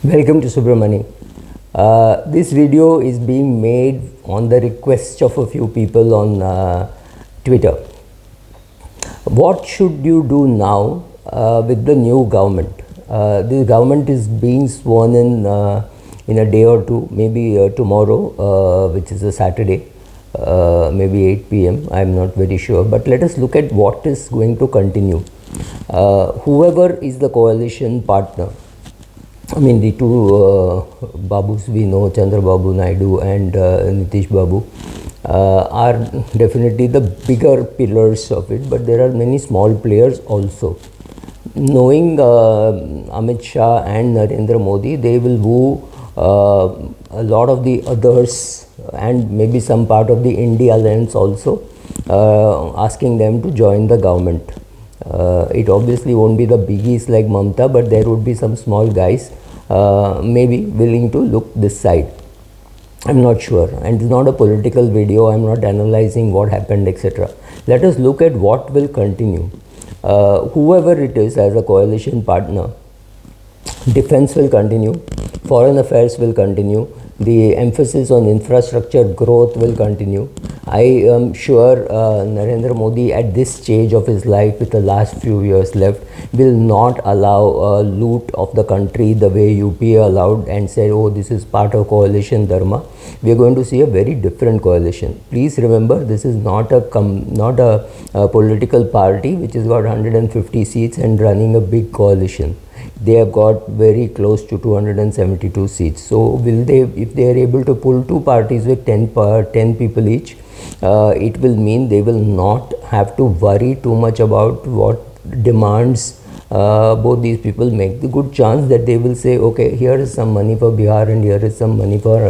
Welcome to Subramani. This video is being made on the request of a few people on Twitter. What should you do now with the new government? The government is being sworn in a day or two, maybe tomorrow, which is a Saturday, maybe 8 p.m. I'm not very sure. But let us look at what is going to continue. Whoever is the coalition partner, I mean the two Babus we know, Chandrababu Naidu and Nitish Babu, are definitely the bigger pillars of it, but there are many small players also. Knowing Amit Shah and Narendra Modi, they will woo a lot of the others and maybe some part of the India alliance also, asking them to join the government. It obviously won't be the biggies like Mamta, but there would be some small guys maybe willing to look this side. I'm not sure, and it's not a political video. I'm not analyzing what happened, etc. Let us look at what will continue. Whoever it is as a coalition partner, defense will continue, foreign affairs will continue, the emphasis on infrastructure growth will continue. I am sure Narendra Modi at this stage of his life, with the last few years left, will not allow loot of the country the way UPA allowed and said, oh, this is part of coalition dharma. We are going to see a very different coalition. Please remember, this is not a political party which has got 150 seats and running a big coalition. They have got very close to 272 seats. So will they, if they are able to pull two parties with 10 people each, it will mean they will not have to worry too much about what demands both these people make. The good chance that they will say, okay, here is some money for Bihar and here is some money for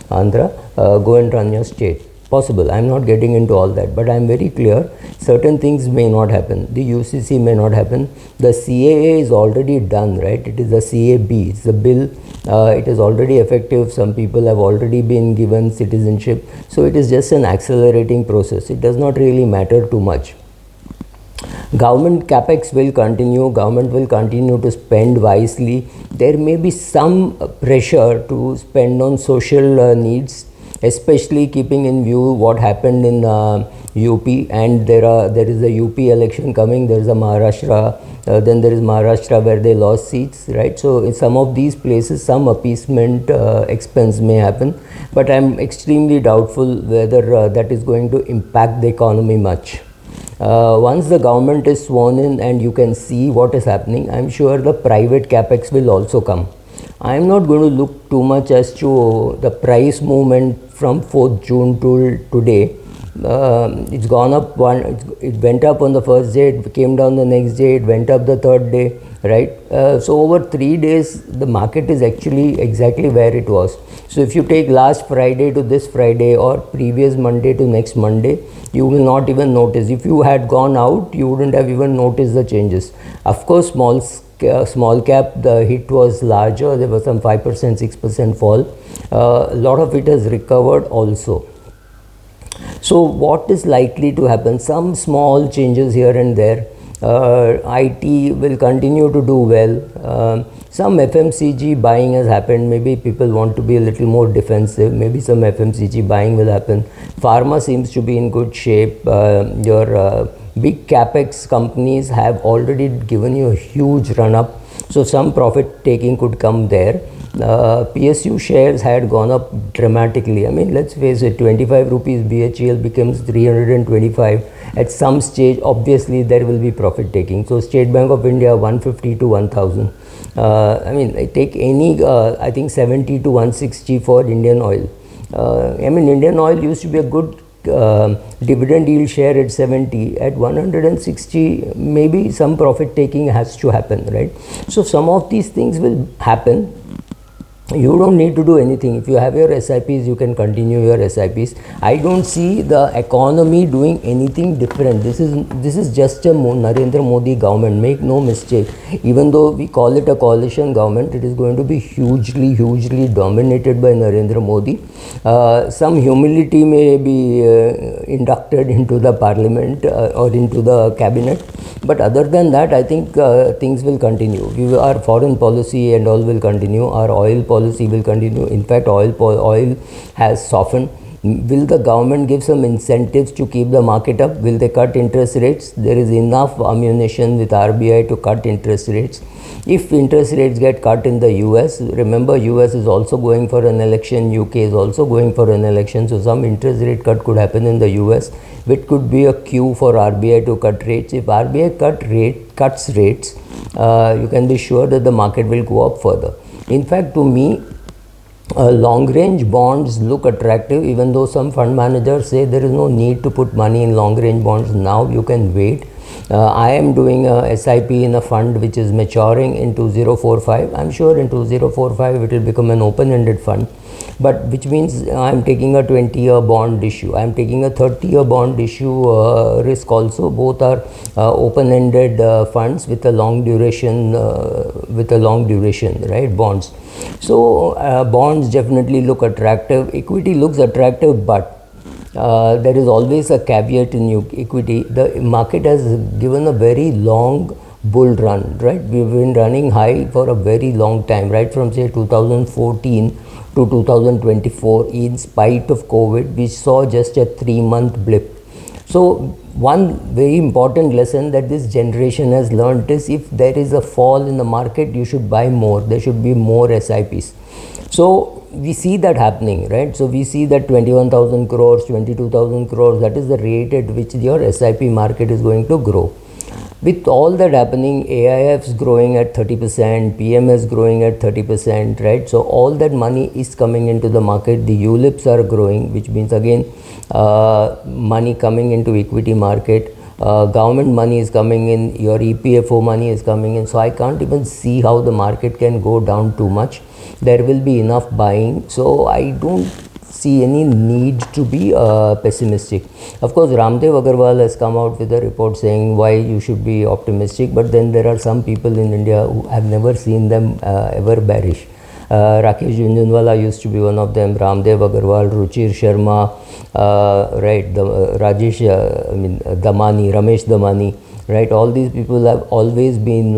Andhra, go and run your state. Possible. I'm not getting into all that, but I'm very clear certain things may not happen. The UCC may not happen. The CAA is already done, right? It is the CAB. It's the bill. It is already effective. Some people have already been given citizenship. So it is just an accelerating process. It does not really matter too much. Government capex will continue. Government will continue to spend wisely. There may be some pressure to spend on social needs, especially keeping in view what happened in UP, and there is a UP election coming. There is a Maharashtra, then there is Maharashtra where they lost seats, right? So in some of these places, some appeasement expense may happen, but I'm extremely doubtful whether that is going to impact the economy much. Once the government is sworn in and you can see what is happening, I'm sure the private capex will also come. I'm not going to look too much as to the price movement from 4th June to today. It's gone up it went up on the first day, it came down the next day, it went up the third day, right? So over 3 days, the market is actually exactly where it was. So if you take last Friday to this Friday or previous Monday to next Monday, you will not even notice. If you had gone out, you wouldn't have even noticed the changes. Of course, small cap, the hit was larger. There was some 5%, 6% fall. A lot of it has recovered also. So what is likely to happen? Some small changes here and there. IT will continue to do well. Some FMCG buying has happened. Maybe people want to be a little more defensive. Maybe some FMCG buying will happen. Pharma seems to be in good shape. Your big capex companies have already given you a huge run up, so some profit taking could come there. PSU shares had gone up dramatically. I mean, let's face it, 25 rupees BHEL becomes 325. At some stage, obviously, there will be profit taking. So, State Bank of India 150 to 1000. I mean, I take any, I think 70 to 160 for Indian Oil. I mean, Indian Oil used to be a good dividend yield share at 70. At 160, maybe some profit taking has to happen, right? So some of these things will happen. You don't need to do anything. If you have your SIPs, you can continue your SIPs. I don't see the economy doing anything different. This is just a Narendra Modi government. Make no mistake. Even though we call it a coalition government, it is going to be hugely dominated by Narendra Modi. Some humility may be inducted into the parliament or into the cabinet, but other than that, I think things will continue. Our foreign policy and all will continue. Our oil policy will continue. In fact, oil has softened. Will the government give some incentives to keep the market up? Will they cut interest rates? There is enough ammunition with RBI to cut interest rates. If interest rates get cut in the US, remember US is also going for an election, UK is also going for an election, so some interest rate cut could happen in the US, which could be a cue for RBI to cut rates. If RBI cuts rates, you can be sure that the market will go up further. In fact, to me, long range bonds look attractive, even though some fund managers say there is no need to put money in long range bonds now, you can wait. I am doing a SIP in a fund which is maturing in 2045. I'm sure in 2045 it will become an open-ended fund, but which means I'm taking a 20-year bond issue. I'm taking a 30-year bond issue risk also. Both are open-ended funds with a long duration, right, bonds. So bonds definitely look attractive. Equity looks attractive, but there is always a caveat in equity. The market has given a very long bull run, right? We've been running high for a very long time, right from say 2014 to 2024. In spite of COVID, we saw just a 3-month blip. So one very important lesson that this generation has learned is, if there is a fall in the market, you should buy more. There should be more SIPs. So we see that happening, right? So we see that 21,000 crores, 22,000 crores, that is the rate at which your SIP market is going to grow. With all that happening, AIFs growing at 30%, PMS growing at 30%, right? So all that money is coming into the market. The ULIPs are growing, which means again money coming into equity market. Government money is coming in, your EPFO money is coming in. So I can't even see how the market can go down too much. There will be enough buying. So I don't see any need to be pessimistic. Of course, Ramdev Agarwal has come out with a report saying why you should be optimistic, but then there are some people in India who have never seen them ever bearish. Rakesh Jhunjhunwala used to be one of them, Ramdev Agarwal, Ruchir Sharma, right, Damani, Ramesh Damani, right, all these people have always been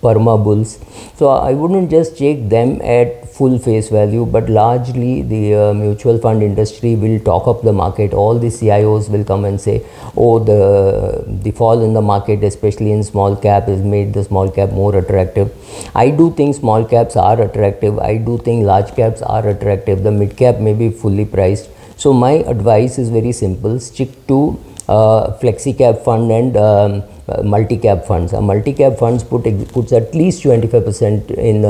perma bulls. So I wouldn't just take them at full face value, but largely the mutual fund industry will talk up the market. All the CIOs will come and say, oh, the fall in the market, especially in small cap, has made the small cap more attractive. I do think small caps are attractive. I do think large caps are attractive. The mid cap may be fully priced. So my advice is very simple: stick to flexi cap fund and multi-cap funds. Multi-cap funds puts at least 25% in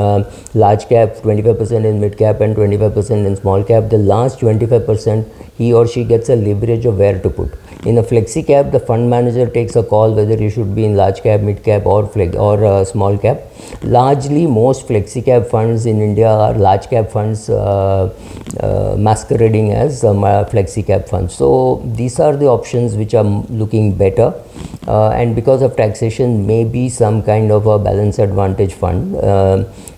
large cap, 25% in mid-cap and 25% in small cap. The last 25% he or she gets a leverage of where to put. In a flexi cap, the fund manager takes a call whether you should be in large cap, mid cap or small cap. Largely, most flexi cap funds in India are large cap funds masquerading as flexi cap funds. So these are the options which are looking better, and because of taxation, maybe some kind of a balance advantage fund,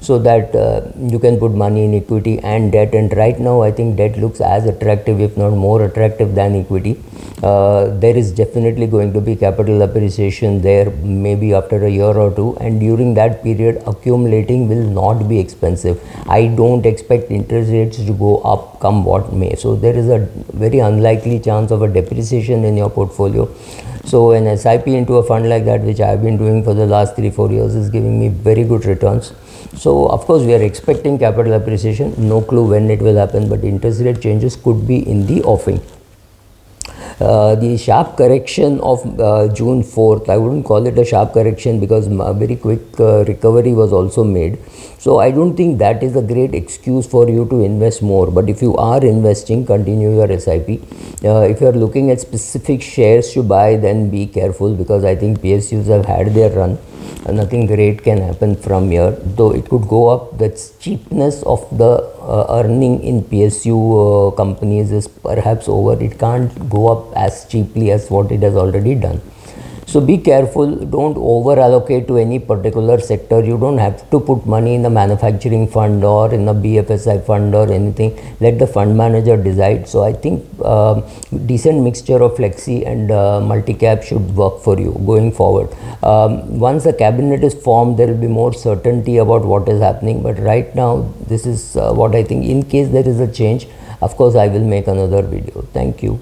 so that you can put money in equity and debt. And right now, I think debt looks as attractive, if not more attractive than equity. There is definitely going to be capital appreciation there, maybe after a year or two, and during that period, accumulating will not be expensive. I don't expect interest rates to go up come what may. So there is a very unlikely chance of a depreciation in your portfolio. So an SIP into a fund like that, which I have been doing for the last 3-4 years, is giving me very good returns. So of course we are expecting capital appreciation, no clue when it will happen, but interest rate changes could be in the offing. The sharp correction of June 4th, I wouldn't call it a sharp correction because a very quick recovery was also made. So I don't think that is a great excuse for you to invest more. But if you are investing, continue your SIP. If you are looking at specific shares to buy, then be careful, because I think PSUs have had their run. nothing great can happen from here, though it could go up. The cheapness of the earning in PSU companies is perhaps over. It can't go up as cheaply as what it has already done. So be careful, don't over allocate to any particular sector. You don't have to put money in the manufacturing fund or in the BFSI fund or anything. Let the fund manager decide. So I think decent mixture of flexi and multi-cap should work for you going forward. Once the cabinet is formed, there will be more certainty about what is happening. But right now, this is what I think. In case there is a change, of course, I will make another video. Thank you.